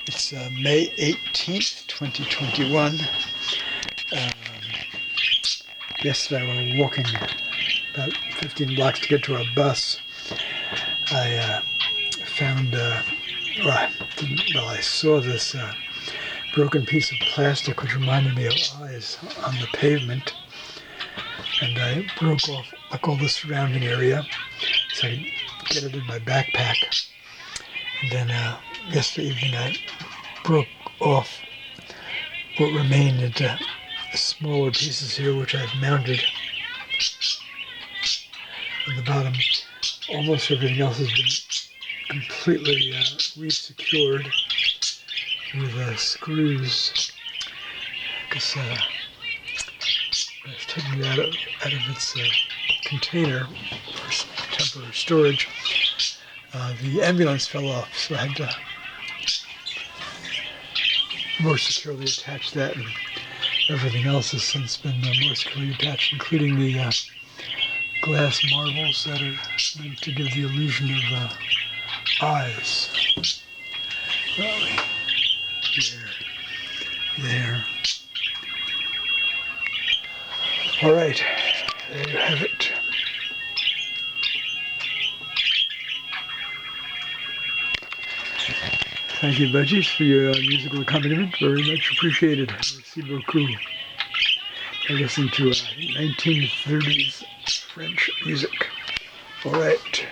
It's May 18th, 2021. Yesterday when we were walking about 15 blocks to get to our bus, I found, I saw this broken piece of plastic which reminded me of eyes on the pavement, and I broke off like all the surrounding area so I could get it in my backpack. And then yesterday evening I broke off what remained into smaller pieces here, which I've mounted on the bottom. Almost everything else has been completely re-secured with screws, because I was taking it out of its container for temporary storage. The ambulance fell off, so I had to more securely attach that, and everything else has since been more securely attached, including the glass marbles that are meant to give the illusion of eyes. Well, there. All right, there you have it. Thank you, Budgies, for your musical accompaniment. Very much appreciated. Merci beaucoup. I listened to 1930s French music. All right.